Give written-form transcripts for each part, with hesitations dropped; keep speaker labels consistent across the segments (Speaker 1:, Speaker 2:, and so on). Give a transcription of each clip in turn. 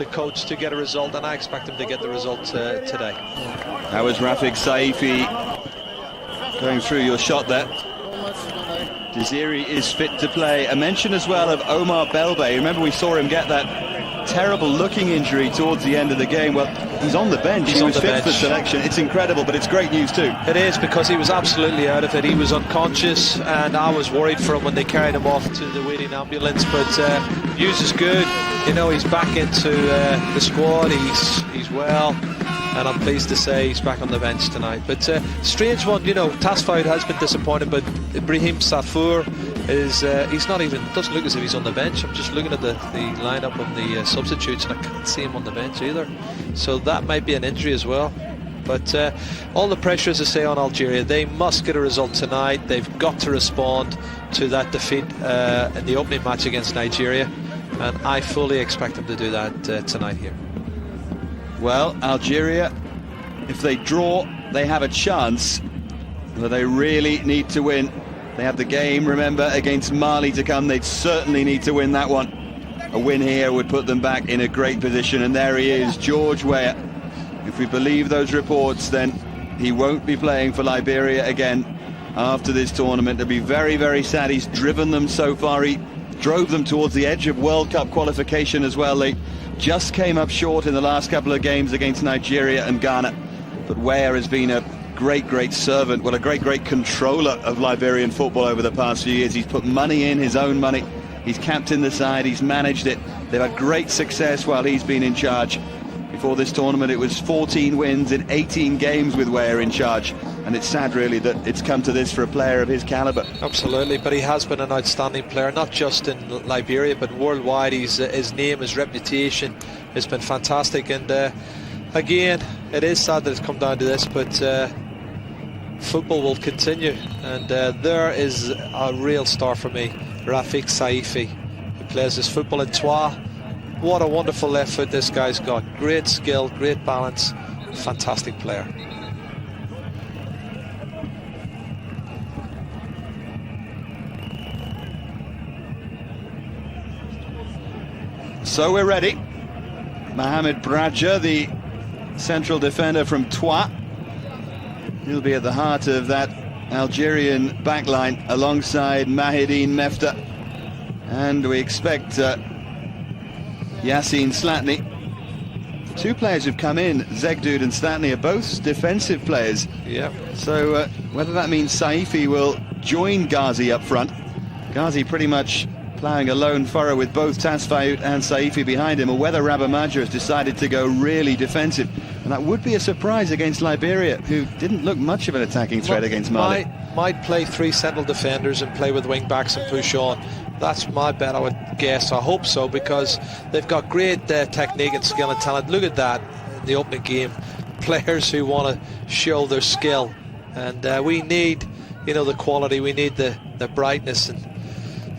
Speaker 1: the coach to get a result, and I expect him to get the result today.
Speaker 2: That was Rafik Saifi going through your shot there. Desiri is fit to play. A mention as well of Omar Belbey. Remember, we saw him get that terrible looking injury towards the end of the game. Well, he's on the bench. He was fit for selection. It's incredible, but it's great news too.
Speaker 1: It is, because he was absolutely out of it. He was unconscious, and I was worried for him when they carried him off to the waiting ambulance. But news is good. You know, he's back into the squad. He's well, and I'm pleased to say he's back on the bench tonight. But strange one, you know, Tasfaud has been disappointed, but Ibrahim Safour is he's not even, doesn't look as if he's on the bench. I'm just looking at the lineup of the substitutes, and I can't see him on the bench either. So that might be an injury as well. But all the pressure, as I say, on Algeria. They must get a result tonight. They've got to respond to that defeat in the opening match against Nigeria, and I fully expect them to do that tonight here.
Speaker 2: Well, Algeria, if they draw, they have a chance, but they really need to win. They have the game, remember, against Mali to come. They'd certainly need to win that one. A win here would put them back in a great position. And there he is, George Weah. If we believe those reports, then he won't be playing for Liberia again after this tournament. It'll be very, very sad. He's driven them so far. He drove them towards the edge of World Cup qualification as well. They just came up short in the last couple of games against Nigeria and Ghana. But Weah has been a great servant, well, a great controller of Liberian football over the past few years. He's put money in, his own money. He's captained the side, he's managed it. They've had great success while he's been in charge. Before this tournament, it was 14 wins in 18 games with Weah in charge. And it's sad, really, that it's come to this for a player of his calibre.
Speaker 1: Absolutely, but he has been an outstanding player, not just in Liberia, but worldwide. His name, his reputation has been fantastic. And again, it is sad that it's come down to this, but football will continue. And there is a real star for me, Rafik Saifi, who plays his football in Troyes. What a wonderful left foot this guy's got. Great skill, great balance, fantastic player.
Speaker 2: So we're ready. Mohamed Bradja, the central defender from Troyes. He'll be at the heart of that Algerian backline alongside Mahidine Mefta. And we expect Yassine Slatni. Two players who've come in, Zegdoud and Slatni, are both defensive players.
Speaker 1: Yeah.
Speaker 2: So whether that means Saifi will join Ghazi up front. Ghazi pretty much ploughing a lone furrow with both Tasfaud and Saifi behind him, or whether Rabamaja has decided to go really defensive. And that would be a surprise against Liberia, who didn't look much of an attacking threat against Mali.
Speaker 1: Might play three central defenders and play with wing backs and push on. That's my bet, I would guess. I hope so, because they've got great technique and skill and talent. Look at that in the opening game. Players who want to show their skill. And we need, you know, the quality. We need the brightness. And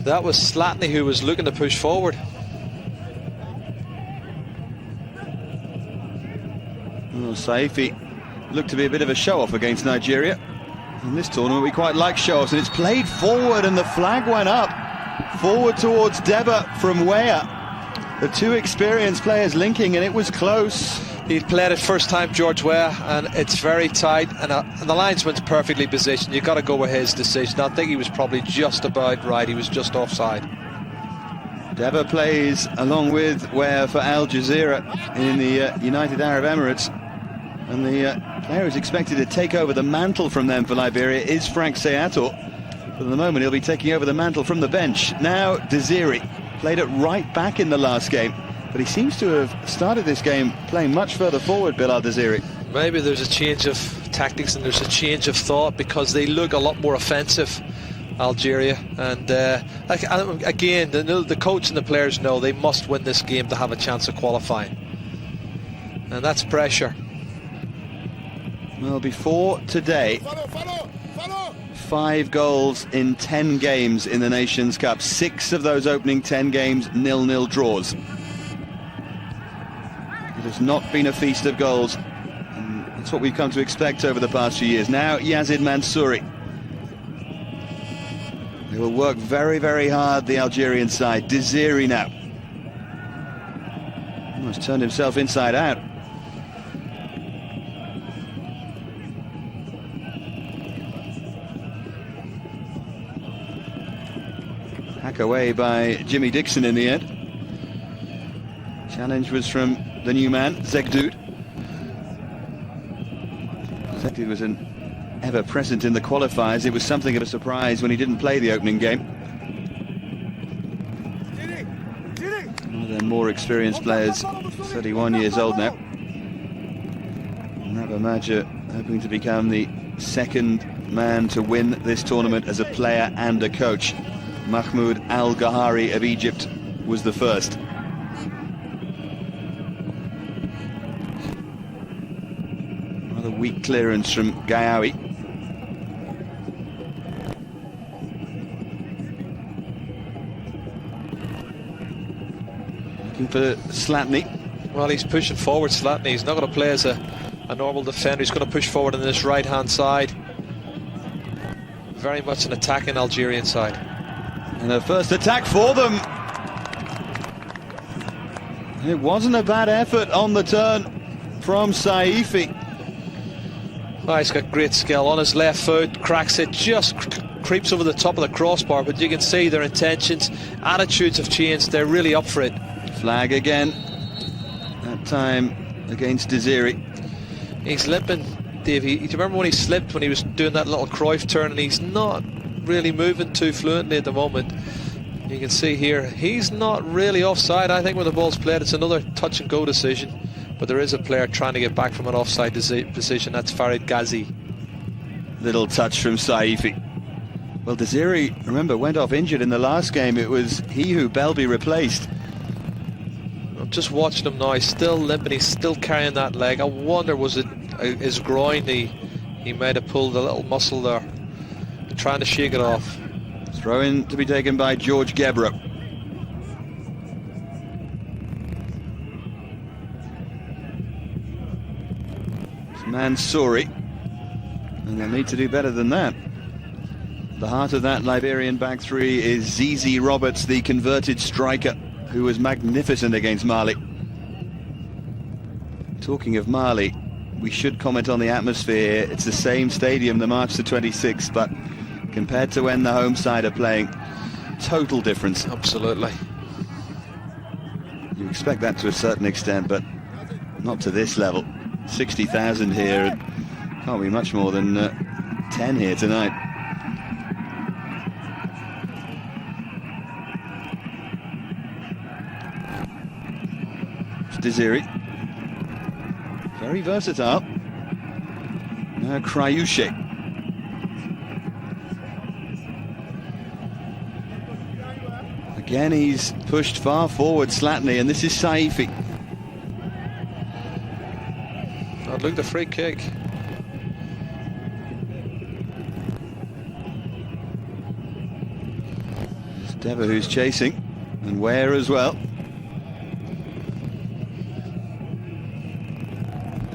Speaker 1: that was Slatni who was looking to push forward.
Speaker 2: Well, Saifi looked to be a bit of a show-off against Nigeria. In this tournament, we quite like show-offs, and it's played forward, and the flag went up. Forward towards Deba from Weah. The two experienced players linking, and it was close.
Speaker 1: He played it first time, George Weah, and it's very tight, and the linesman's perfectly positioned. You've got to go with his decision. I think he was probably just about right. He was just offside.
Speaker 2: Deba plays along with Weah for Al Jazeera in the United Arab Emirates. And the player who's expected to take over the mantle from them for Liberia is Frank Seator. For the moment, he'll be taking over the mantle from the bench. Now, Desiri played it right back in the last game, but he seems to have started this game playing much further forward, Bilal Desiri.
Speaker 1: Maybe there's a change of tactics and there's a change of thought, because they look a lot more offensive, Algeria. And again, the coach and the players know they must win this game to have a chance of qualifying. And that's pressure.
Speaker 2: Well, before today, 5 goals in 10 games in the Nations Cup. 6 of those opening 10 games, 0-0 draws. It has not been a feast of goals. And that's what we've come to expect over the past few years. Now, Yazid Mansouri. They will work very, very hard, the Algerian side. Desiri now. Almost turned himself inside out. Hack away by Jimmy Dixon in the end. Challenge was from the new man, Zegdood. Zegdood was an ever-present in the qualifiers. It was something of a surprise when he didn't play the opening game. One of their more experienced players, 31 years old now. Bebamako hoping to become the second man to win this tournament as a player and a coach. Mahmoud Al-Ghahari of Egypt was the first. Another weak clearance from Gayawi. Looking for Slatny.
Speaker 1: Well, he's pushing forward, Slatny. He's not going to play as a normal defender. He's going to push forward on this right-hand side. Very much an attacking Algerian side.
Speaker 2: And the first attack for them. It wasn't a bad effort on the turn from Saifi.
Speaker 1: Oh, he's got great skill on his left foot, cracks it, just creeps over the top of the crossbar, but you can see their intentions, attitudes have changed. They're really up for it.
Speaker 2: Flag again, that time against Desiri.
Speaker 1: He's limping, Dave. Do you remember when he slipped when he was doing that little Cruyff turn, and he's not really moving too fluently at the moment. You can see here he's not really offside. I think when the ball's played it's another touch and go decision, but there is a player trying to get back from an offside position. That's Farid Ghazi.
Speaker 2: Little touch from Saifi. Well, Desiri, remember, went off injured in the last game. It was he who Belby replaced.
Speaker 1: I'm just watching him now. He's still limping. He's still carrying that leg. I wonder, was it his groin? He might have pulled a little muscle there, trying to shake it off.
Speaker 2: Throw in to be taken by George Gebro. It's Mansouri, and they'll need to do better than that. The heart of that Liberian back three is Zizi Roberts, the converted striker, who was magnificent against Mali. Talking of Mali, we should comment on the atmosphere. It's the same stadium, the March the 26th, but compared to when the home side are playing, total difference.
Speaker 1: Absolutely.
Speaker 2: You expect that to a certain extent, but not to this level. 60,000 here, and can't be much more than 10 here tonight. It's Desiri. Very versatile. Now Kryushe. Again, he's pushed far forward, Slatny, and this is Saifi.
Speaker 1: Oh, look, the free kick.
Speaker 2: It's Deva who's chasing, and Ware as well.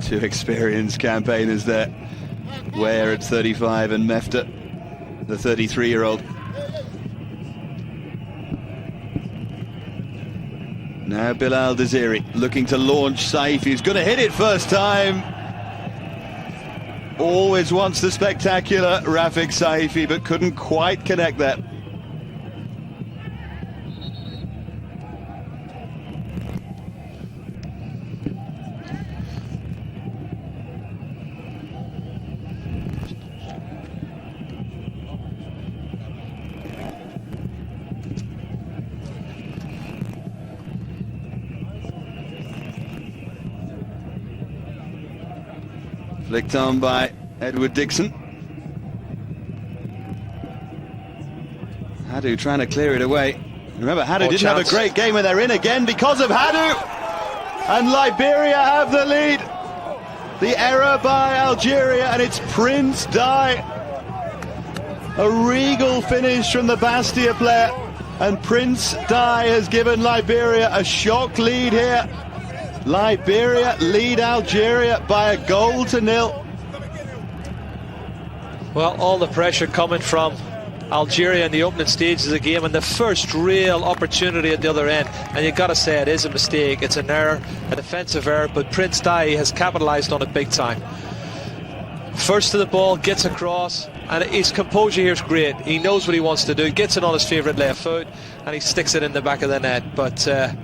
Speaker 2: Two experienced campaigners there. Ware at 35 and Mefta, the 33-year-old. Now Bilal Desiri looking to launch Saifi, who's going to hit it first time. Always wants the spectacular Rafik Saifi, but couldn't quite connect that. Flicked on by Edward Dixon. Hadou trying to clear it away. Remember, Hadou didn't have a great game, and they're in again because of Hadou. And Liberia have the lead. The error by Algeria, and it's Prince Dye. A regal finish from the Bastia player, and Prince Dye has given Liberia a shock lead here. Liberia lead Algeria by a goal to nil.
Speaker 1: Well, all the pressure coming from Algeria in the opening stages of the game, and the first real opportunity at the other end. And you've got to say it is a mistake, it's an error, a defensive error, but Prince Dai has capitalised on it big time. First to the ball, gets across, and his composure here is great. He knows what he wants to do, gets it on his favourite left foot, and he sticks it in the back of the net. But a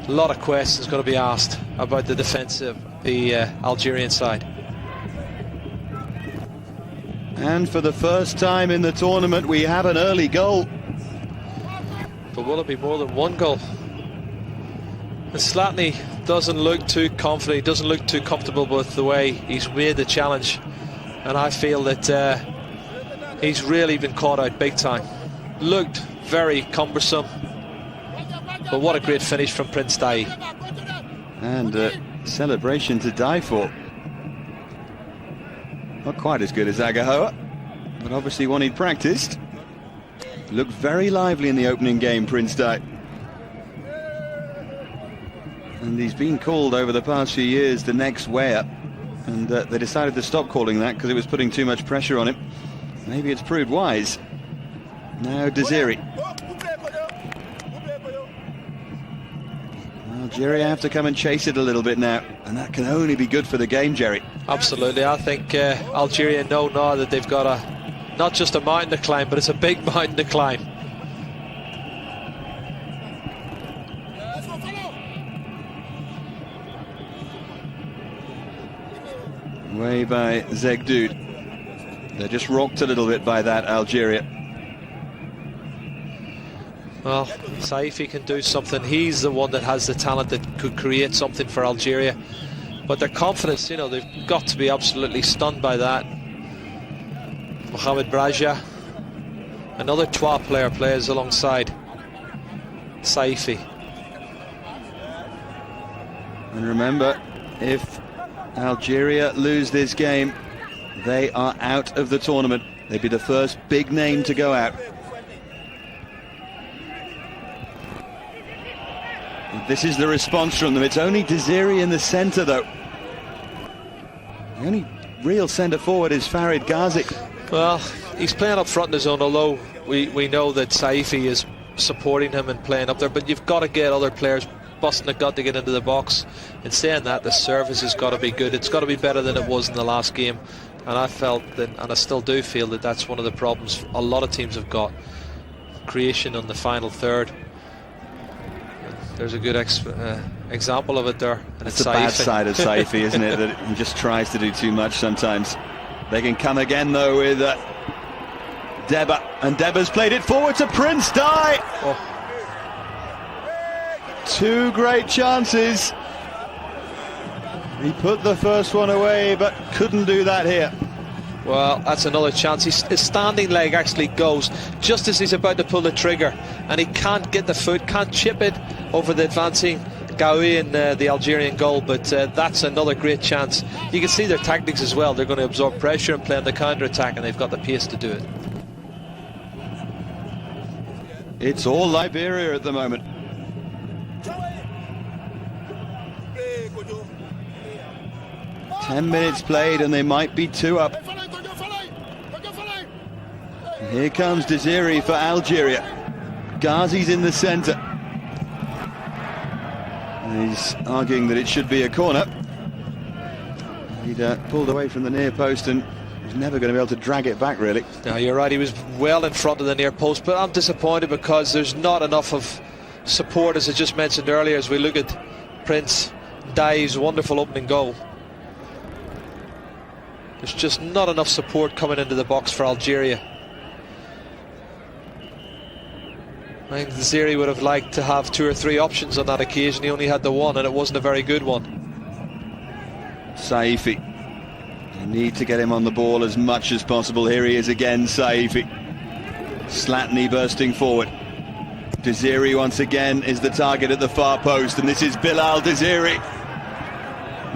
Speaker 1: lot of questions going to be asked about the defence of the Algerian side.
Speaker 2: And for the first time in the tournament, we have an early goal.
Speaker 1: But will it be more than one goal? And Zlatny doesn't look too confident, he doesn't look too comfortable with the way he's made the challenge. And I feel that he's really been caught out big time. Looked very cumbersome. But what a great finish from Prince Dai.
Speaker 2: And a celebration to die for. Not quite as good as Agahoa, but obviously one he'd practiced. Looked very lively in the opening game, Prince Dai. And he's been called over the past few years the next way up. And they decided to stop calling that because it was putting too much pressure on him. Maybe it's proved wise. Now Desiri. Algeria have to come and chase it a little bit now, and that can only be good for the game, Jerry.
Speaker 1: Absolutely. I think Algeria know now that they've got not just a mountain to climb, but it's a big mountain to climb.
Speaker 2: Way by Zegdoud. They're just rocked a little bit by that, Algeria.
Speaker 1: Well, Saifi can do something. He's the one that has the talent that could create something for Algeria. But their confidence, you know, they've got to be absolutely stunned by that. Mohamed Braja, another Twa player, plays alongside Saifi.
Speaker 2: And remember, if Algeria lose this game, they are out of the tournament. They'd be the first big name to go out. This is the response from them. It's only Desiri in the centre, though. The only real centre forward is Farid Ghazi.
Speaker 1: Well, he's playing up front in his own, although we know that Saifi is supporting him and playing up there, but you've got to get other players busting the gut to get into the box. In saying that, the service has got to be good. It's got to be better than it was in the last game. And I felt that, and I still do feel that that's one of the problems a lot of teams have got. Creation on the final third. There's a good example of it there. And
Speaker 2: it's the bad side of Saifi, isn't it? That he just tries to do too much sometimes. They can come again, though, with Deba. And Deba's played it forward to Prince Dai. Oh. Two great chances. He put the first one away, but couldn't do that here.
Speaker 1: Well, that's another chance. His standing leg actually goes just as he's about to pull the trigger, and he can't get the foot, can't chip it over the advancing Gaoui in the Algerian goal. But that's another great chance. You can see their tactics as well. They're going to absorb pressure and play on the counter-attack, and they've got the pace to do it.
Speaker 2: It's all Liberia at the moment. Ten minutes played and they might be two up. Here comes Desiri for Algeria. Ghazi's in the centre. He's arguing that it should be a corner. He'd pulled away from the near post and was never going to be able to drag it back, really.
Speaker 1: No, you're right, he was well in front of the near post, but I'm disappointed because there's not enough of support, as I just mentioned earlier, as we look at Prince Dai's wonderful opening goal. There's just not enough support coming into the box for Algeria. I think Ziri would have liked to have 2 or 3 options on that occasion. He only had the one, and it wasn't a very good one.
Speaker 2: Saifi. They need to get him on the ball as much as possible. Here he is again, Saifi. Zlatny bursting forward. Desiri once again is the target at the far post, and this is Bilal Desiri.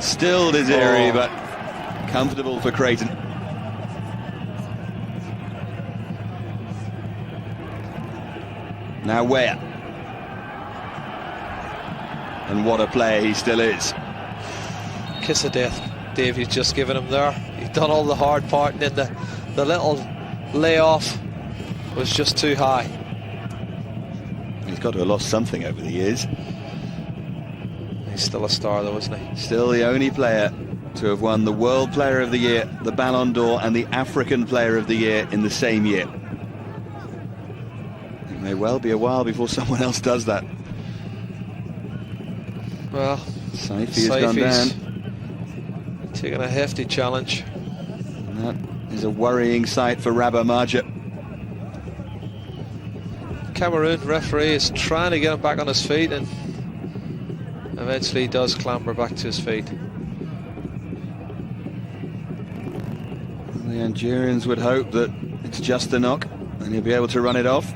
Speaker 2: Still Desiri, but comfortable for Creighton. Now where? And what a player he still is.
Speaker 1: Kiss of death, Dave, he's just given him there. He's done all the hard part, and then the little layoff was just too high.
Speaker 2: He's got to have lost something over the years.
Speaker 1: He's still a star though, isn't he?
Speaker 2: Still the only player to have won the World Player of the Year, the Ballon d'Or and the African Player of the Year in the same year. It may well be a while before someone else does that.
Speaker 1: Well,
Speaker 2: Saifi has gone down.
Speaker 1: Taking a hefty challenge.
Speaker 2: And that is a worrying sight for Rabamaja.
Speaker 1: Cameroon referee is trying to get him back on his feet, and eventually he does clamber back to his feet.
Speaker 2: The Algerians would hope that it's just a knock and he'll be able to run it off.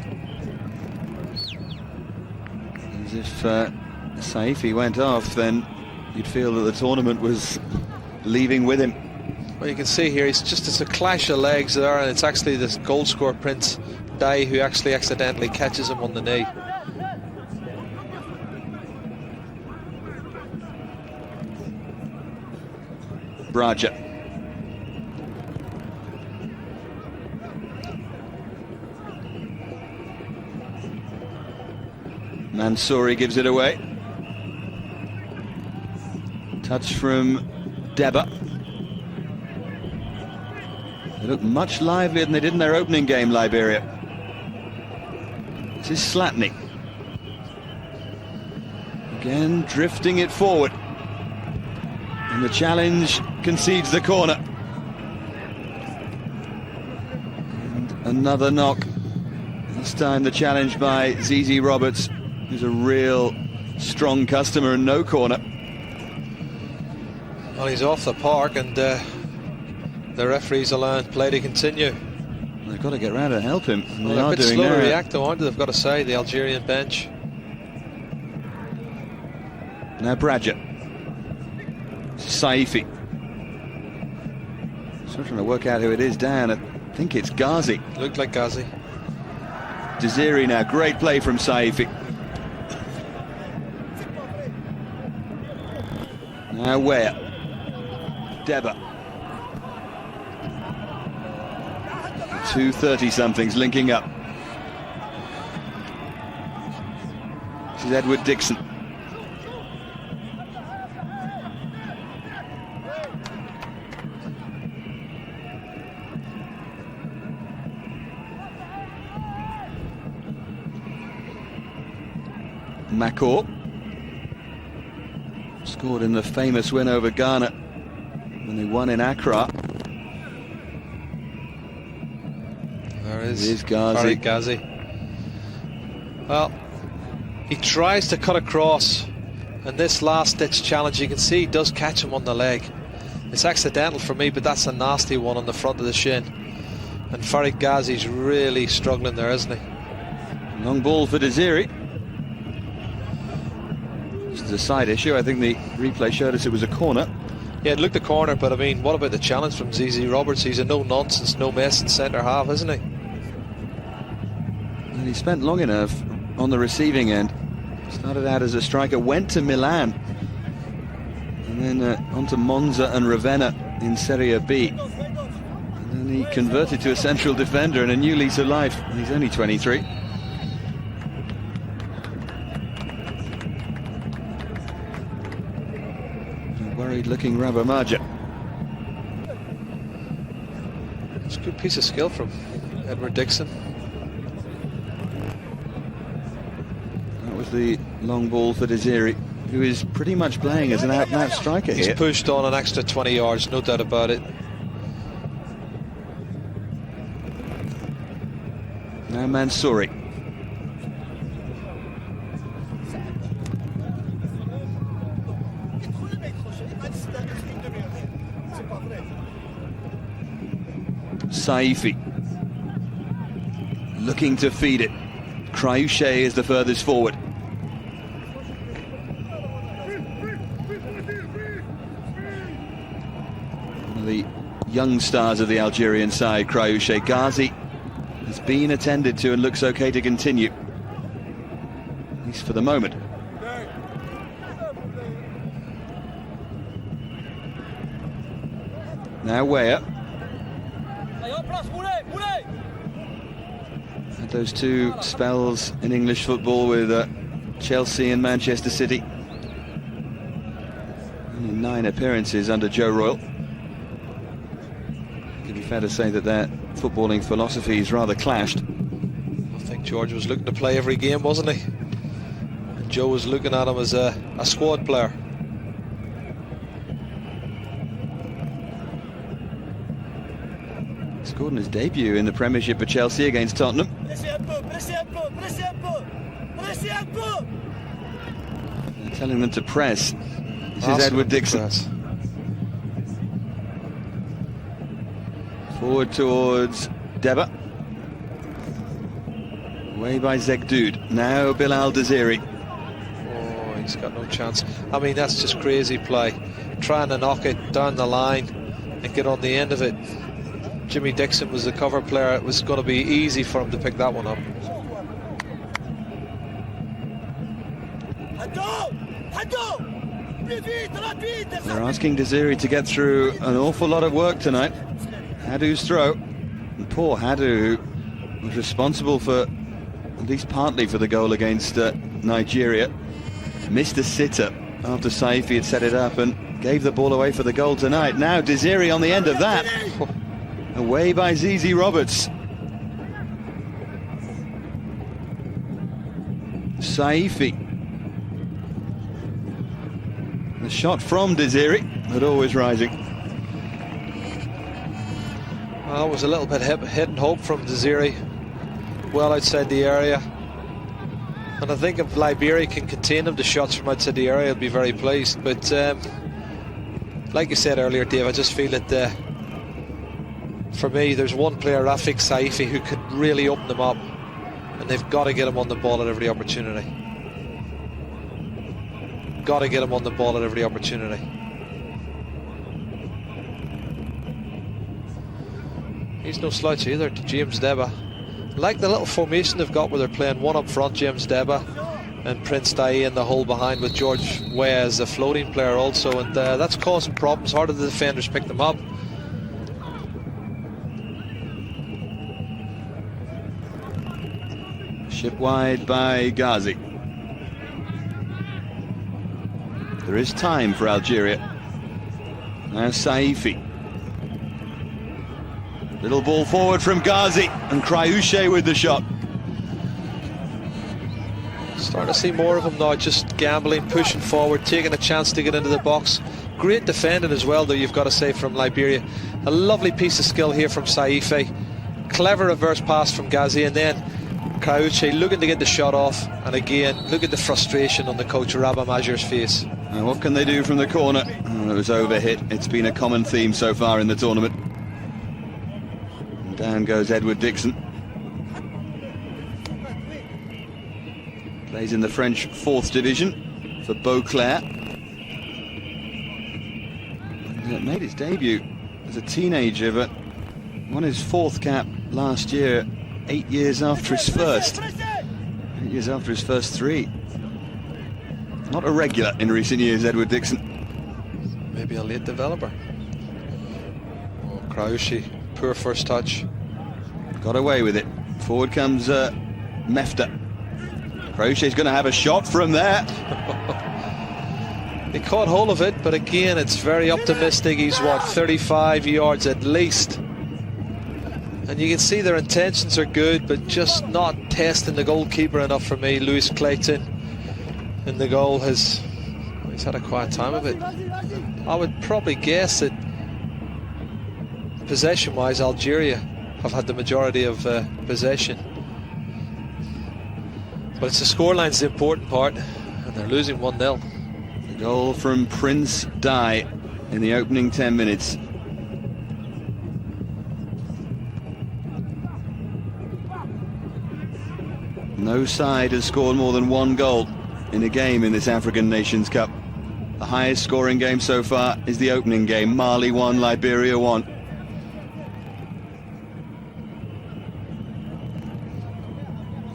Speaker 2: As if Saifi went off, then you'd feel that the tournament was leaving with him.
Speaker 1: Well, you can see here, it's a clash of legs there, and it's actually this goal scorer Prince Day who actually accidentally catches him on the knee.
Speaker 2: Braja. Mansouri gives it away. Touch from Deba. They look much livelier than they did in their opening game, Liberia. This is Slatny. Again, drifting it forward. And the challenge concedes the corner. And another knock. This time the challenge by Zizi Roberts, who's a real strong customer, and no corner.
Speaker 1: Well, he's off the park, and the referees allowing play to continue.
Speaker 2: They've got to get round and help him. And
Speaker 1: well,
Speaker 2: they are
Speaker 1: a bit
Speaker 2: doing
Speaker 1: slow to
Speaker 2: now.
Speaker 1: react, though, aren't they? They've got to say, the Algerian bench.
Speaker 2: Now Braja. Saifi. Still trying to work out who it is down. I think it's Ghazi.
Speaker 1: Looked like Ghazi.
Speaker 2: Desiri now. Great play from Saifi. Now where? Deba. 230-somethings linking up. This is Edward Dixon. Mako scored in the famous win over Ghana when they won in Accra.
Speaker 1: There is
Speaker 2: Ghazi.
Speaker 1: Ghazi. Well, he tries to cut across, and this last-ditch challenge, you can see he does catch him on the leg. It's accidental for me, but that's a nasty one on the front of the shin. And Farid Ghazi's really struggling there, isn't he?
Speaker 2: Long ball for Desiri. This is a side issue. I think the replay showed us it was a corner.
Speaker 1: Yeah, it looked a corner, but I mean, what about the challenge from Zizi Roberts? He's a no-nonsense, no-messing centre-half, isn't he?
Speaker 2: And he spent long enough on the receiving end. Started out as a striker, went to Milan, and then on to Monza and Ravenna in Serie B. And then he converted to a central defender and a new lease of life. And he's only 23. Worried-looking Rabamaja.
Speaker 1: It's a good piece of skill from Edward Dixon.
Speaker 2: That was the long ball for Desiri, who is pretty much playing as an out-and-out striker here.
Speaker 1: He's pushed on an extra 20 yards, no doubt about it.
Speaker 2: Now Mansouri. Saifi looking to feed it. Krayouche is the furthest forward. One of the young stars of the Algerian side, Krayouche. Ghazi has been attended to and looks okay to continue, at least for the moment. Now Weah. Had those two spells in English football with Chelsea and Manchester City. Only 9 appearances under Joe Royle. It'd be fair to say that their footballing philosophies rather clashed.
Speaker 1: I think George was looking to play every game, wasn't he? And Joe was looking at him as a squad player.
Speaker 2: Scored in his debut in the Premiership for Chelsea against Tottenham. They're telling them to press. This is Edward Dixon. Forward towards Deba. Away by Zegdoud. Now Bilal Desiri.
Speaker 1: Oh, he's got no chance. I mean, that's just crazy play. Trying to knock it down the line and get on the end of it. Jimmy Dixon was the cover player. It was going to be easy for him to pick that one up.
Speaker 2: They're asking Desiri to get through an awful lot of work tonight. Hadou's throw. And poor Hadou was responsible for, at least partly, for the goal against Nigeria. Missed a sitter after Saifi had set it up and gave the ball away for the goal tonight. Now Desiri on the end of that. Away by Zizi Roberts. Saifi. The shot from Desiri, but always rising.
Speaker 1: Well, it was a little bit hit and hope from Desiri. Well outside the area. And I think if Liberia can contain him to shots from outside the area, I'll be very pleased. But like you said earlier, Dave, I just feel that for me, there's one player, Rafik Saifi, who could really open them up, and they've got to get him on the ball at every opportunity. Got to get him on the ball at every opportunity. He's no slouch either, to James Deba. Like the little formation they've got where they're playing one up front, James Deba, and Prince Dai in the hole behind with George Weah as a floating player also, and that's causing problems. Hard of the defenders pick them up.
Speaker 2: Ship wide by Ghazi. There is time for Algeria. Now Saifi. Little ball forward from Ghazi, and Krayouche with the shot.
Speaker 1: Starting to see more of him now, just gambling, pushing forward, taking a chance to get into the box. Great defending as well, though, you've got to say, from Liberia. A lovely piece of skill here from Saifi. Clever reverse pass from Ghazi, and then Krayouche looking to get the shot off, and again, look at the frustration on the coach Rabah Major's face.
Speaker 2: And what can they do from the corner? Oh, it was overhit. It's been a common theme so far in the tournament. And down goes Edward Dixon. Plays in the French 4th division for Beauclair. Made his debut as a teenager, but won his 4th cap last year, 8 years after his first. 8 years after his first 3. Not a regular in recent years, Edward Dixon.
Speaker 1: Maybe a late developer. Oh, Krayouche, poor first touch.
Speaker 2: Got away with it. Forward comes Mefta. Krayouche's going to have a shot from there.
Speaker 1: He caught hold of it, but again, it's very optimistic. He's, what, 35 yards at least. And you can see their intentions are good, but just not testing the goalkeeper enough for me. Lewis Clayton in the goal he's had a quiet time of it. I would probably guess that possession-wise, Algeria have had the majority of possession. But it's the scoreline's the important part, and they're losing 1-0.
Speaker 2: The goal from Prince Dai in the opening 10 minutes. No side has scored more than 1 goal in a game in this African Nations Cup. The highest scoring game so far is the opening game. Mali 1, Liberia 1.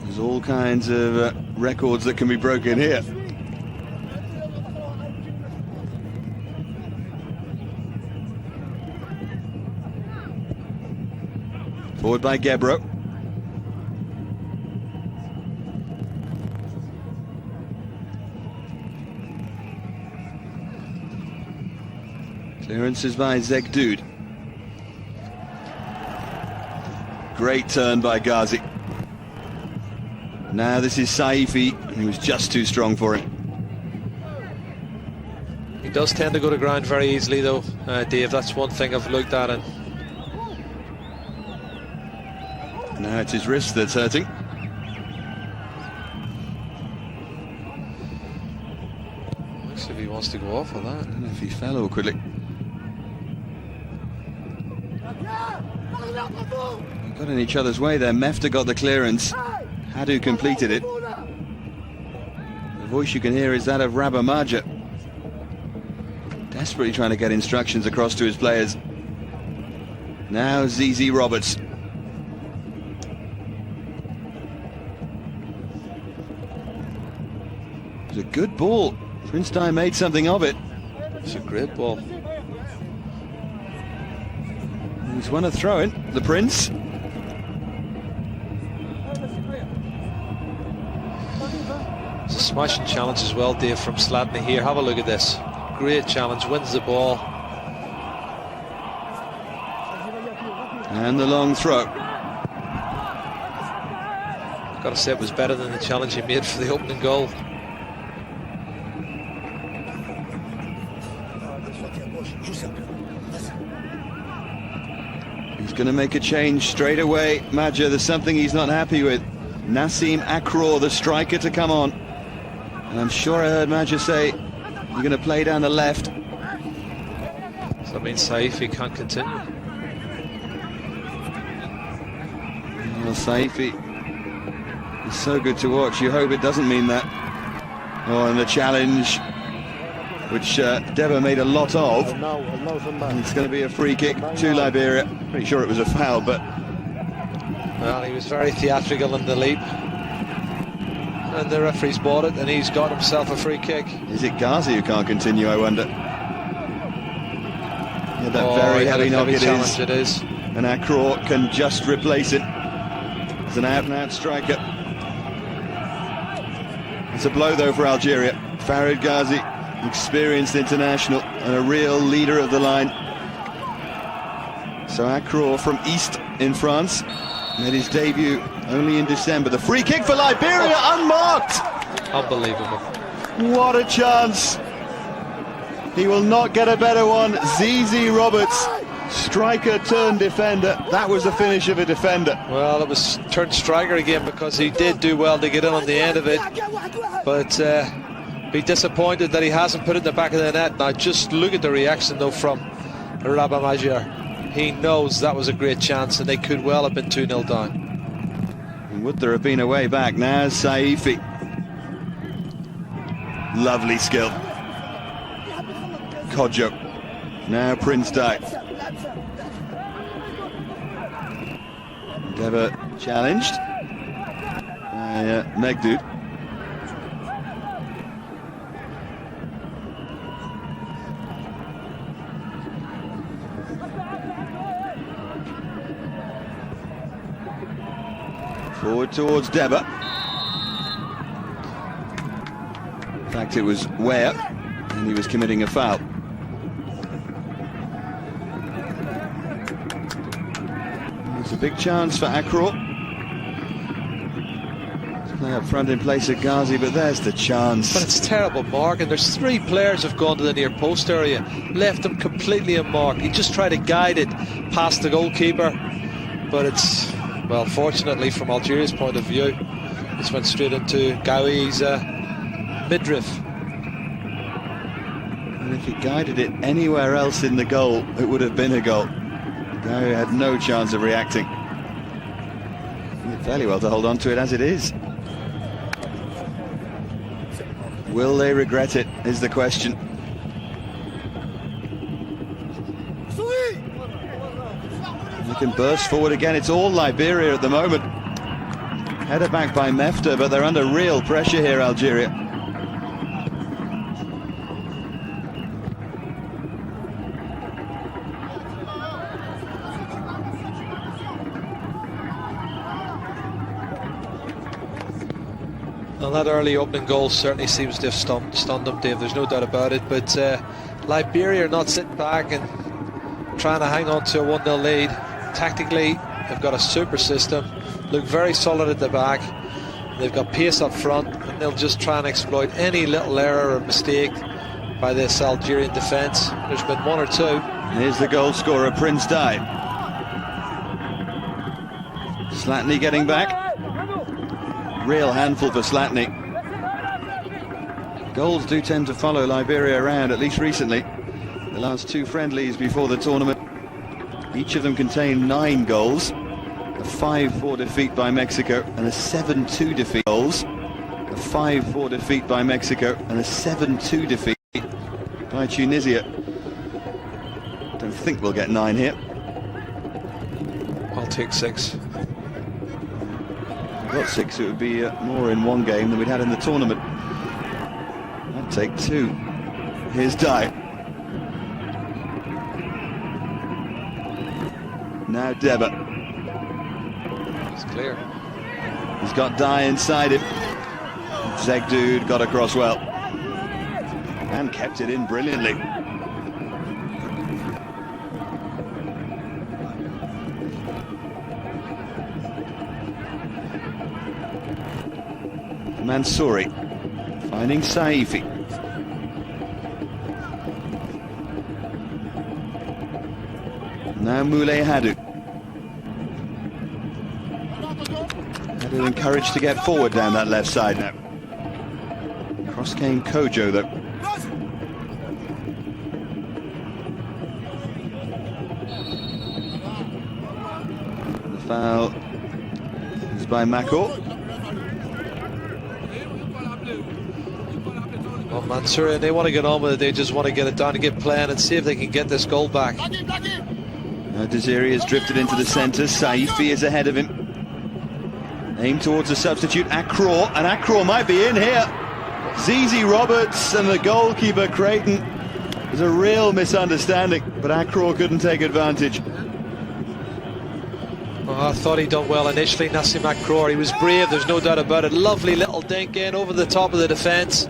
Speaker 2: There's all kinds of records that can be broken here. Forward by Gebro. Clearances by Zegdoud. Great turn by Ghazi. Now this is Saifi. He was just too strong for him.
Speaker 1: He does tend to go to ground very easily though, Dave. That's one thing I've looked at. And
Speaker 2: now it's his wrist that's hurting.
Speaker 1: Looks if he wants to go off with that.
Speaker 2: I don't know if he fell awkwardly. They got in each other's way there. Mefta got the clearance. Hadu completed it. The voice you can hear is that of Rabamaja, desperately trying to get instructions across to his players. Now ZZ Roberts. It was a good ball. Prince Di made something of it.
Speaker 1: It's a great ball.
Speaker 2: He's won a throw-in, the Prince.
Speaker 1: It's a smashing challenge as well, Dave, from Slatney here. Have a look at this. Great challenge, wins the ball.
Speaker 2: And the long throw.
Speaker 1: Got to say it was better than the challenge he made for the opening goal.
Speaker 2: He's going to make a change straight away. Maja, there's something he's not happy with. Nassim Akror, the striker, to come on. And I'm sure I heard Maja say, you're going to play down the left.
Speaker 1: So that means Saifi can't continue.
Speaker 2: Well, Saifi is so good to watch. You hope it doesn't mean that. Oh, and the challenge, which Deba made a lot of. And it's going to be a free kick to Liberia. Pretty sure it was a foul, but...
Speaker 1: Well, he was very theatrical in the leap. And the referee's bought it, and he's got himself a free kick.
Speaker 2: Is it Ghazi who can't continue, I wonder? Yeah, that very heavy knock it is.
Speaker 1: It is.
Speaker 2: And Akror can just replace it. It's an out-and-out striker. It's a blow, though, for Algeria. Farid Ghazi, experienced international and a real leader of the line. So Akror from East in France made his debut only in December. The free kick for Liberia, unmarked!
Speaker 1: Unbelievable.
Speaker 2: What a chance! He will not get a better one. ZZ Roberts, striker turned defender. That was the finish of a defender.
Speaker 1: Well, it was turned striker again because he did do well to get in on the end of it. But be disappointed that he hasn't put it in the back of the net. Now just look at the reaction though from Rabamaja. He knows that was a great chance and they could well have been 2-0 down.
Speaker 2: And would there have been a way back? Now Saifi. Lovely skill. Kodjo. Now Prince Di. Deva challenged. Megdoud. Forward towards Deba. In fact, it was Ware, and he was committing a foul. It's a big chance for Akror. Play up front in place of Ghazi, but there's the chance.
Speaker 1: But it's terrible mark, and there's 3 players have gone to the near post area, left him completely unmarked. He just tried to guide it past the goalkeeper, but it's, well, fortunately from Algeria's point of view, it's went straight into Ghawi's midriff.
Speaker 2: And if he guided it anywhere else in the goal, it would have been a goal. Ghawi had no chance of reacting. He did fairly well to hold on to it as it is. Will they regret it, is the question. They can burst forward again. It's all Liberia at the moment. Header back by Mefta, but they're under real pressure here, Algeria.
Speaker 1: Well, that early opening goal certainly seems to have stunned them, Dave. There's no doubt about it. But Liberia are not sitting back and trying to hang on to a 1-0 lead. Tactically, they've got a super system. Look very solid at the back. They've got pace up front, and they'll just try and exploit any little error or mistake by this Algerian defence. There's been one or two.
Speaker 2: Here's the goal scorer, Prince Dai. Slatney getting back. Real handful for Slatney. Goals do tend to follow Liberia around, at least recently. The last two friendlies before the tournament, each of them contained 9 goals. A 5-4 defeat by Mexico and a 7-2 defeat. Goals. A 5-4 defeat by Mexico and a 7-2 defeat by Tunisia. Don't think we'll get 9 here.
Speaker 1: I'll take 6.
Speaker 2: If we got 6, it would be more in one game than we'd had in the tournament. I'll take 2. Here's Dai. Now Deba.
Speaker 1: It's clear.
Speaker 2: He's got Dai inside him. Zegdude got across well. And kept it in brilliantly. Mansouri finding Saifi. Now Moulay Hadou. Hadou encouraged to get forward down that left side now. Cross came Kojo though. The foul is by Mako.
Speaker 1: Well, Mansouri, they want to get on with it. They just want to get it down to get playing and see if they can get this goal back.
Speaker 2: Now Desiree has drifted into the centre. Saifi is ahead of him. Aim towards the substitute, Akro, and Akro might be in here. Zizi Roberts and the goalkeeper Creighton. There's a real misunderstanding, but Akro couldn't take advantage.
Speaker 1: Oh, I thought he'd done well initially, Nassim Akro. He was brave, there's no doubt about it. Lovely little dink in over the top of the defence.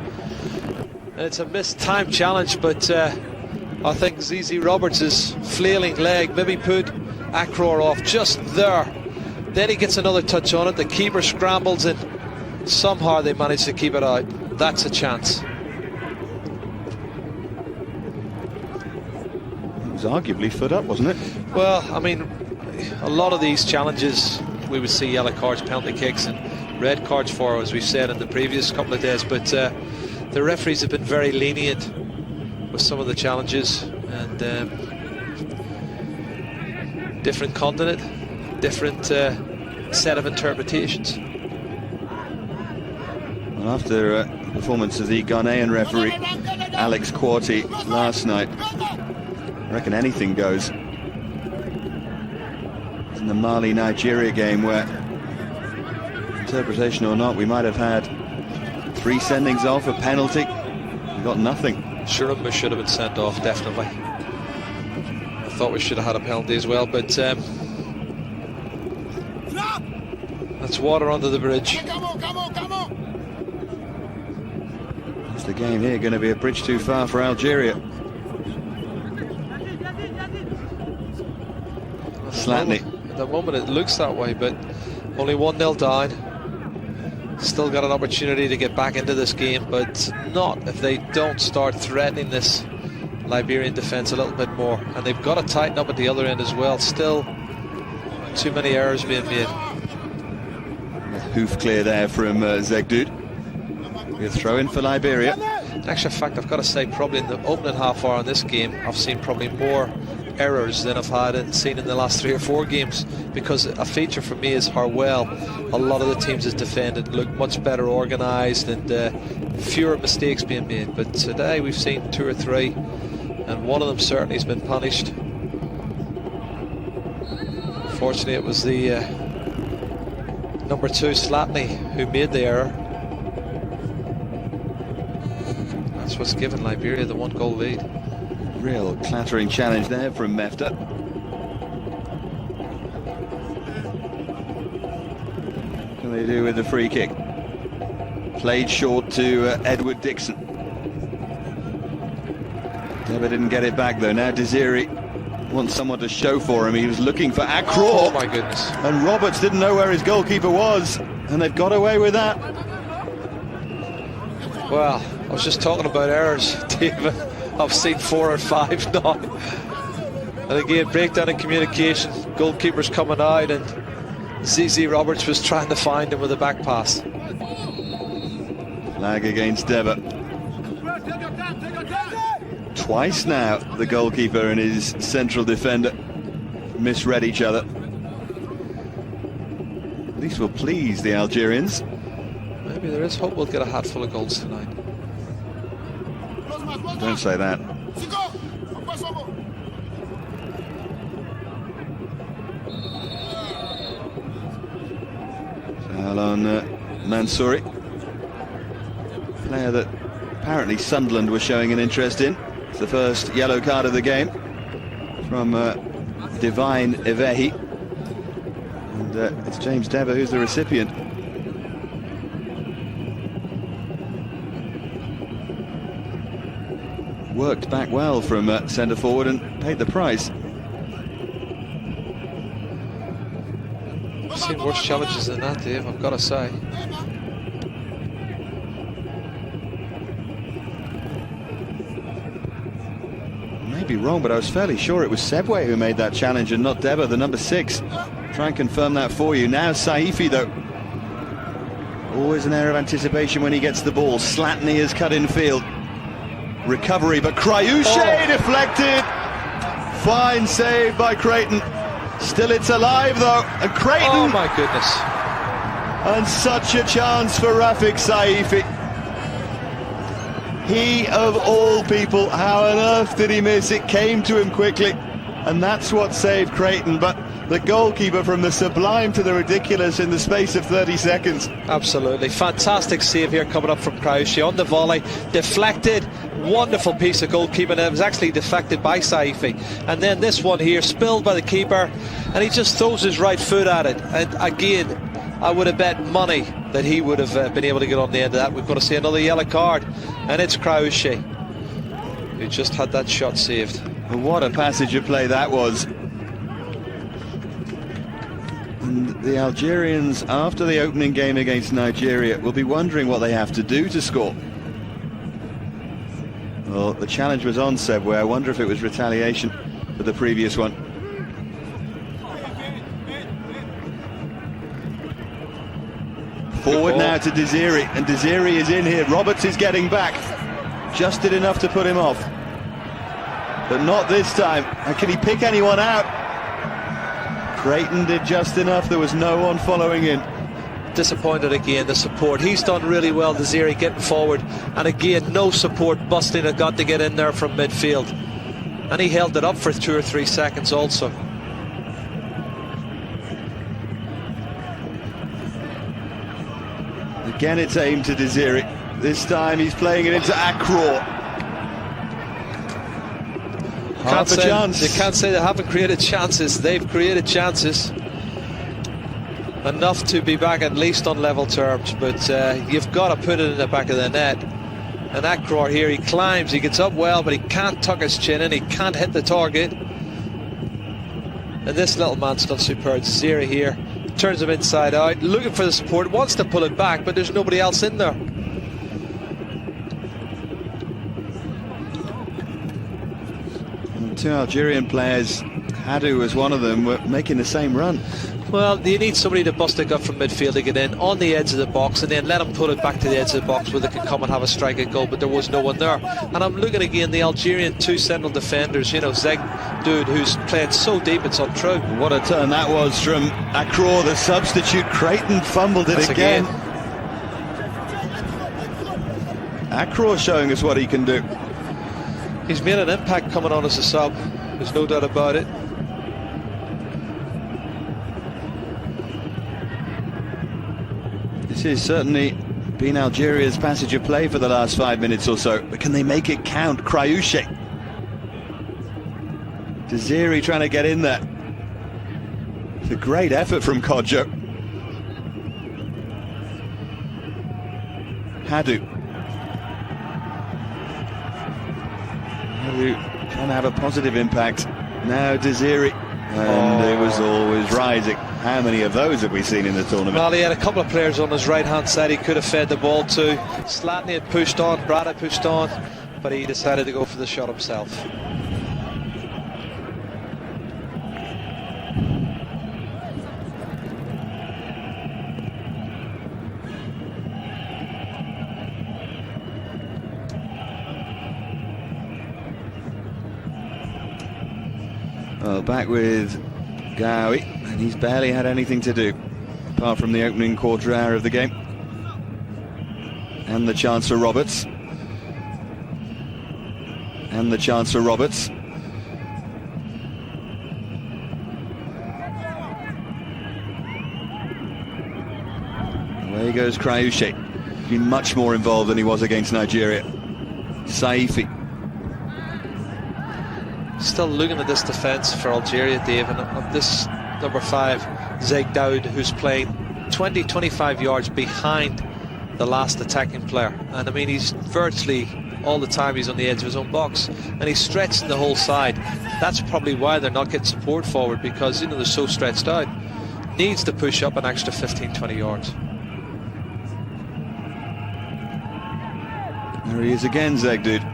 Speaker 1: And it's a mistimed challenge, but I think Zizi Roberts' flailing leg maybe put Akro off just there. Then he gets another touch on it. The keeper scrambles and somehow they manage to keep it out. That's a chance.
Speaker 2: It was arguably foot up, wasn't it?
Speaker 1: Well, I mean, a lot of these challenges we would see yellow cards, penalty kicks and red cards for, as we've said in the previous couple of days, but the referees have been very lenient with some of the challenges, and different continent, different set of interpretations.
Speaker 2: Well, after the performance of the Ghanaian referee Alex Quarty last night, I reckon anything goes. In the Mali-Nigeria game, where, interpretation or not, we might have had 3 sendings off, a penalty. We got nothing.
Speaker 1: Shurumba should have been sent off, definitely. I thought we should have had a penalty as well, but that's water under the bridge.
Speaker 2: Is the game here going to be a bridge too far for Algeria? Slatney.
Speaker 1: At the moment it looks that way, but only 1-0 down. Still got an opportunity to get back into this game, but not if they don't start threatening this Liberian defence a little bit more. And they've got to tighten up at the other end as well. Still too many errors being made.
Speaker 2: Hoof clear there from Zegdude. A throw in for Liberia.
Speaker 1: In actual fact, I've got to say, probably in the opening half hour in this game, I've seen probably more errors than I've seen in the last 3 or 4 games, because a feature for me is how well a lot of the teams has defended, look much better organised, and fewer mistakes being made. But today we've seen 2 or 3, and one of them certainly has been punished. Fortunately, it was the number 2 Slatney who made the error. That's what's given Liberia the 1-goal lead.
Speaker 2: Real clattering challenge there from Mefta. What can they do with the free kick? Played short to Edward Dixon. Deba didn't get it back though. Now Desiri wants someone to show for him. He was looking for Akro.
Speaker 1: Oh my goodness.
Speaker 2: And Roberts didn't know where his goalkeeper was. And they've got away with that.
Speaker 1: Well, I was just talking about errors, David. I've seen 4 or 5 now. And again, breakdown in communication. Goalkeeper's coming out and ZZ Roberts was trying to find him with a back pass.
Speaker 2: Flag against Deba. Twice now the goalkeeper and his central defender misread each other. At least will please the Algerians.
Speaker 1: Maybe there is hope we'll get a hatful of goals tonight.
Speaker 2: Don't say that. Foul on Mansouri. Player that apparently Sunderland was showing an interest in. It's the first yellow card of the game from Divine Evehi. And it's James Deba who's the recipient. Worked back well from centre forward and paid the price.
Speaker 1: I've seen worse challenges than that, Dave, I've got to say.
Speaker 2: Be wrong, but I was fairly sure it was Sebwe who made that challenge and not Deba, the number 6. Try and confirm that for you. Now Saifi though. Always an air of anticipation when he gets the ball. Slatney has cut in field. Recovery, but Krayushe deflected. Fine save by Creighton. Still it's alive though, and Creighton.
Speaker 1: Oh my goodness.
Speaker 2: And such a chance for Rafik Saifi. He, of all people, how on earth did he miss? It came to him quickly, and that's what saved Creighton. But the goalkeeper, from the sublime to the ridiculous in the space of 30 seconds.
Speaker 1: Absolutely. Fantastic save here coming up from Kraushi on the volley. Deflected. Wonderful piece of goalkeeping. It was actually deflected by Saifi. And then this one here, spilled by the keeper, and he just throws his right foot at it. And again, I would have bet money that he would have been able to get on the end of that. We've got to see another yellow card, and it's Kraushi who just had that shot saved.
Speaker 2: Well, what a passage of play that was. And the Algerians, after the opening game against Nigeria, will be wondering what they have to do to score. Well, the challenge was on Sebwe. I wonder if it was retaliation for the previous one. Forward now to Desiri, and Desiri is in here. Roberts is getting back. Just did enough to put him off. But not this time. And can he pick anyone out? Creighton did just enough. There was no one following in.
Speaker 1: Disappointed again, the support. He's done really well, Desiri, getting forward. And again, no support. Busting had got to get in there from midfield. And he held it up for 2 or 3 seconds also.
Speaker 2: Again, it's aimed to Desiri. This time he's playing it into Akro. Half a chance.
Speaker 1: You can't say they haven't created chances. They've created chances. Enough to be back at least on level terms. But you've got to put it in the back of the net. And Akro here, he climbs, he gets up well, but he can't tuck his chin in. He can't hit the target. And this little man's done superb. Desiri here. Turns him inside out, looking for the support, wants to pull it back, but there's nobody else in there.
Speaker 2: And 2 Algerian players, Hadou was one of them, were making the same run.
Speaker 1: Well, you need somebody to bust a gut from midfield to get in on the edge of the box and then let them pull it back to the edge of the box where they can come and have a strike at goal, but there was no one there. And I'm looking again, the Algerian 2 central defenders, you know, Zeg dude who's playing so deep it's untrue.
Speaker 2: What a turn that was from Akro, the substitute. Creighton fumbled it again. Akro showing us what he can do.
Speaker 1: He's made an impact coming on as a sub, there's no doubt about it.
Speaker 2: This has certainly been Algeria's passage of play for the last 5 minutes or so, but can they make it count? Krayushe. Desiri trying to get in there. It's a great effort from Kodjo. Hadu trying to have a positive impact. Now Desiri, and it was always rising. How many of those have we seen in the tournament?
Speaker 1: Well, he had a couple of players on his right hand side he could have fed the ball to. Slatny had pushed on, Brad had pushed on, but he decided to go for the shot himself.
Speaker 2: Well, back with Gawi, and he's barely had anything to do apart from the opening quarter hour of the game and the chance for Roberts away goes Krayushe. Been much more involved than he was against Nigeria. Saifi.
Speaker 1: Still looking at this defence for Algeria, Dave, and this number 5, Zaid Daoud, who's playing 20-25 yards behind the last attacking player. And I mean, he's virtually all the time he's on the edge of his own box, and he's stretching the whole side. That's probably why they're not getting support forward, because you know they're so stretched out. Needs to push up an extra 15-20 yards.
Speaker 2: There he is again, Zaid Daoud.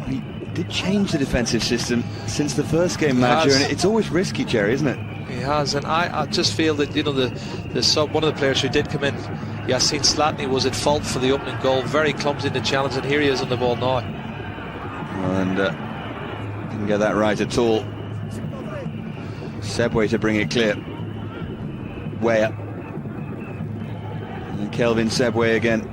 Speaker 2: He did change the defensive system since the first game manager, and it's always risky, Jerry, isn't it?
Speaker 1: He has, and I just feel that, you know, the sub, one of the players who did come in, Yassine Slatny, was at fault for the opening goal. Very clumsy in the challenge, and here he is on the ball now.
Speaker 2: And didn't get that right at all. Sebwe to bring it clear. Way up. And Kelvin Sebwe again.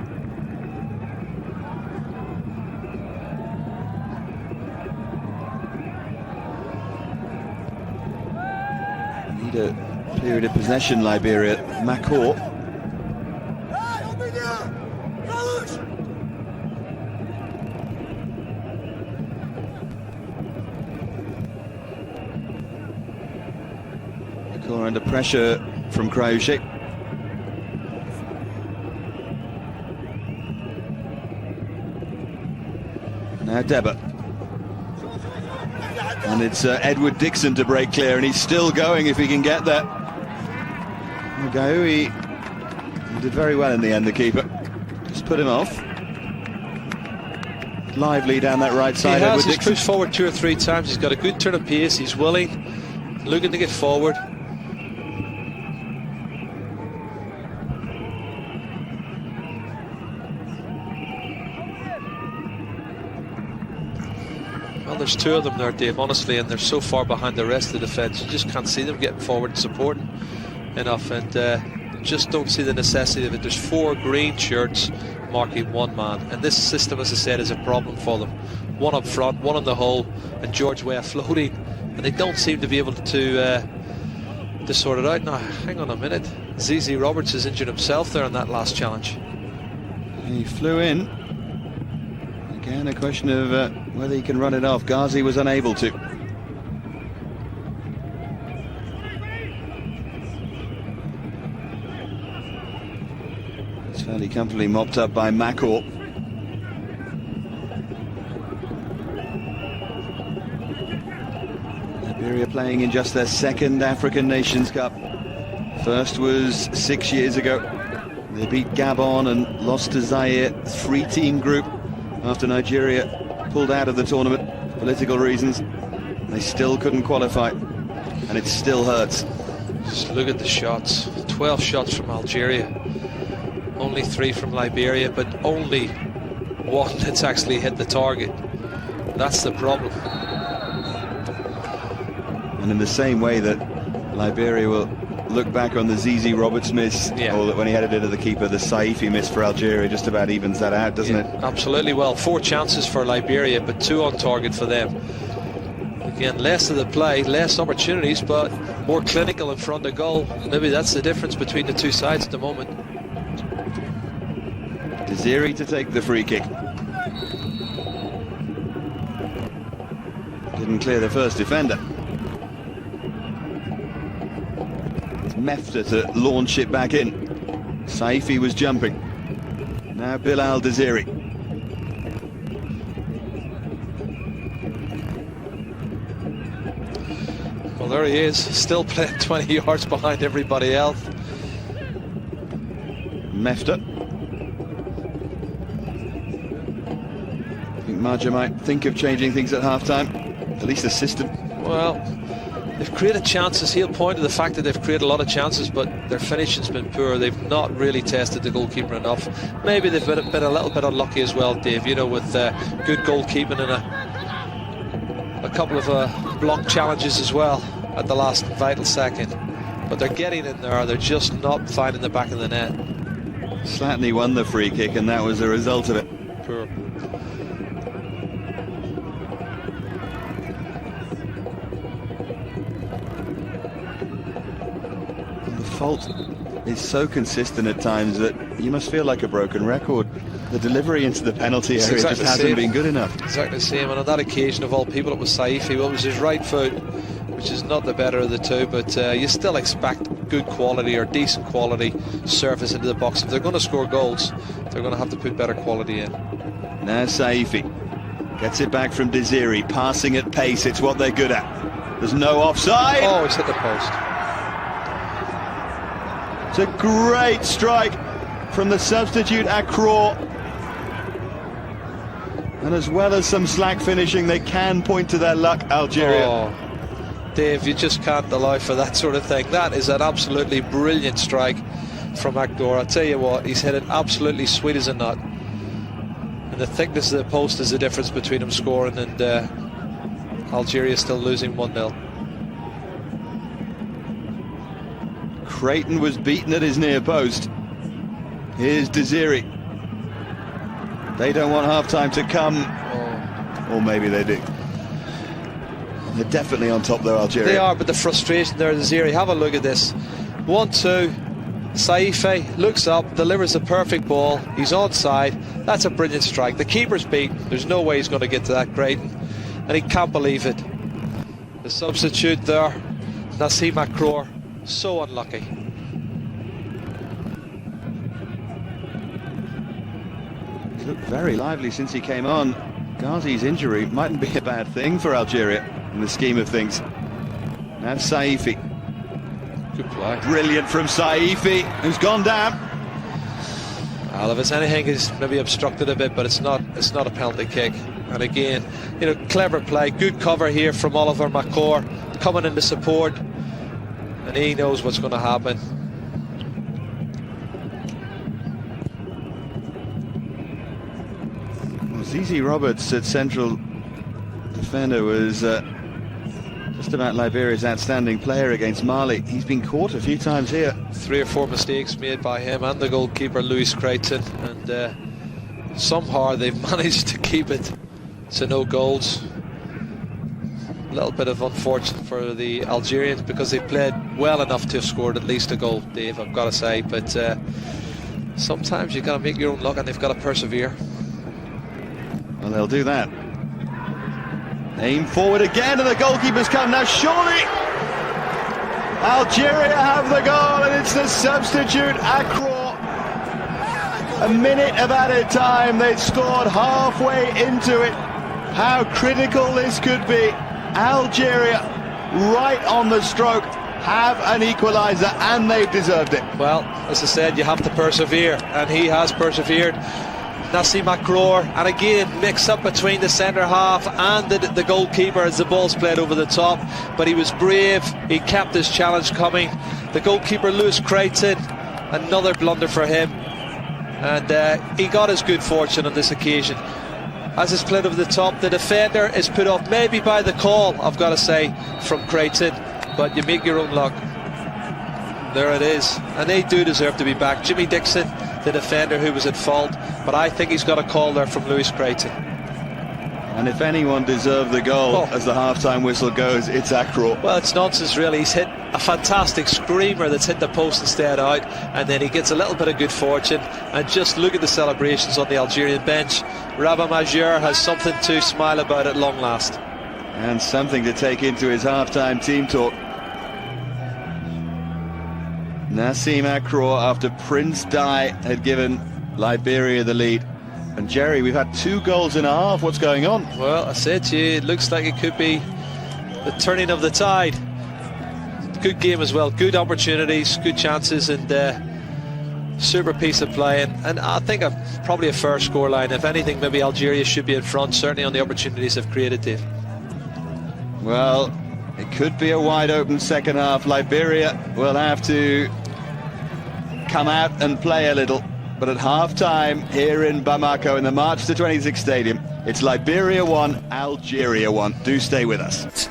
Speaker 2: Need a period of possession, Liberia. Makor. Makor under pressure from Krayushe. Now Deba. And it's Edward Dixon to break clear, and he's still going if he can get there. Gaoui did very well in the end, the keeper. Just put him off. Lively down that right side.
Speaker 1: He has,
Speaker 2: Edward
Speaker 1: he's
Speaker 2: Dixon.
Speaker 1: pushed forward 2 or 3 times. He's got a good turn of pace. He's willing, looking to get forward. Well, there's 2 of them there, Dave, honestly, and they're so far behind the rest of the defence. You just can't see them getting forward and supporting enough, and just don't see the necessity of it. There's 4 green shirts marking 1 man, and this system, as I said, is a problem for them. 1 up front, 1 on the hole, and George Weah floating, and they don't seem to be able to sort it out. Now, hang on a minute. ZZ Roberts has injured himself there in that last challenge.
Speaker 2: He flew in. Again, a question of whether he can run it off. Ghazi was unable to. It's fairly comfortably mopped up by Makor. Liberia playing in just their 2nd African Nations Cup. First was 6 years ago. They beat Gabon and lost to Zaire, 3-team group, after Nigeria pulled out of the tournament for political reasons. They still couldn't qualify, and it still hurts.
Speaker 1: Just look at the shots. 12 shots from Algeria, only 3 from Liberia, but only 1 that's actually hit the target. That's the problem.
Speaker 2: And in the same way that Liberia will look back on the ZZ Roberts miss, or that when he headed into the keeper, the Saifi miss for Algeria just about evens that out, doesn't it?
Speaker 1: Absolutely. Well, 4 chances for Liberia, but 2 on target for them. Again, less of the play, less opportunities, but more clinical in front of goal. Maybe that's the difference between the 2 sides at the moment.
Speaker 2: Desiri to take the free kick. Didn't clear the first defender. Mefta to launch it back in. Saifi was jumping. Now Bilal Desiri.
Speaker 1: Well, there he is, still playing 20 yards behind everybody else.
Speaker 2: Mefta. I think Marja might think of changing things at half-time, at least the system.
Speaker 1: Well, they've created chances. He'll point to the fact that they've created a lot of chances, but their finishing's been poor. They've not really tested the goalkeeper enough. Maybe they've been a little bit unlucky as well, Dave, you know, with good goalkeeping and a couple of block challenges as well at the last vital second. But they're getting in there, they're just not finding the back of the net.
Speaker 2: Slatney won the free kick, and that was the result of it.
Speaker 1: Poor.
Speaker 2: The fault is so consistent at times that you must feel like a broken record. The delivery into the penalty area just hasn't been good enough.
Speaker 1: Exactly the same, and on that occasion of all people it was Saifi. Well, it was his right foot, which is not the better of the two, but you still expect good quality or decent quality surface into the box. If they're going to score goals, they're going to have to put better quality in.
Speaker 2: Now Saifi gets it back from Desiri, passing at pace. It's what they're good at. There's no offside.
Speaker 1: Oh, it's hit the post.
Speaker 2: It's a great strike from the substitute Accra. And as well as some slack finishing, they can point to their luck, Algeria.
Speaker 1: Oh, Dave, you just can't allow for that sort of thing. That is an absolutely brilliant strike from Accra. I'll tell you what, he's hit it absolutely sweet as a nut. And the thickness of the post is the difference between him scoring and Algeria still losing 1-0.
Speaker 2: Creighton was beaten at his near post. Here's Desiri. They don't want half-time to come.
Speaker 1: Oh.
Speaker 2: Or maybe they do. They're definitely on top though, Algeria.
Speaker 1: They are, but the frustration there, Desiri. Have a look at this. 1-2. Saifi looks up, delivers a perfect ball. He's onside. That's a brilliant strike. The keeper's beat. There's no way he's going to get to that Creighton. And he can't believe it. The substitute there, Nassim Accra. So unlucky.
Speaker 2: He's looked very lively since he came on. Ghazi's injury mightn't be a bad thing for Algeria in the scheme of things. Now Saifi.
Speaker 1: Good play.
Speaker 2: Brilliant from Saifi, who's gone down.
Speaker 1: Well, if it's anything, he's maybe obstructed a bit, but it's not a penalty kick. And again, you know, clever play, good cover here from Oliver McCord, coming into support. And he knows what's going to happen.
Speaker 2: Well, Zizi Roberts at central defender was just about Liberia's outstanding player against Mali. He's been caught a few times here.
Speaker 1: 3 or 4 mistakes made by him and the goalkeeper, Louis Creighton. And somehow they've managed to keep it to no goals. A little bit of unfortunate for the Algerians because they played well enough to have scored at least a goal, Dave, I've got to say. But sometimes you've got to make your own luck and they've got to persevere.
Speaker 2: Well, they'll do that. Aim forward again and the goalkeeper's come. Now surely Algeria have the goal and it's the substitute Accra. A minute of added time. They'd scored halfway into it. How critical this could be. Algeria, right on the stroke, have an equaliser and they've deserved it.
Speaker 1: Well, as I said, you have to persevere, and he has persevered. Nassim Accra, and again, mix up between the centre half and the goalkeeper as the ball's played over the top. But he was brave, he kept his challenge coming. The goalkeeper, Louis Creighton, another blunder for him. And he got his good fortune on this occasion. As it's played over the top, the defender is put off maybe by the call, I've got to say, from Creighton, but you make your own luck. There it is, and they do deserve to be back. Jimmy Dixon, the defender who was at fault, but I think he's got a call there from Louis Creighton.
Speaker 2: And if anyone deserved the goal as the half-time whistle goes, it's Accra.
Speaker 1: Well, it's nonsense really. He's hit a fantastic screamer that's hit the post instead out, and then he gets a little bit of good fortune. And just look at the celebrations on the Algerian bench. Rabah Majeur has something to smile about at long last.
Speaker 2: And something to take into his half-time team talk. Nassim Akrour after Prince Dai had given Liberia the lead. And Jerry, we've had 2 goals and a half. What's going on?
Speaker 1: Well, I said to you, it looks like it could be the turning of the tide. Good game as well, good opportunities, good chances, and super piece of play. And I think probably a fair scoreline. If anything, maybe Algeria should be in front, certainly on the opportunities they've created, Dave.
Speaker 2: Well, it could be a wide open second half. Liberia will have to come out and play a little. But at half-time here in Bamako in the March to 26 stadium, it's Liberia 1, Algeria 1. Do stay with us.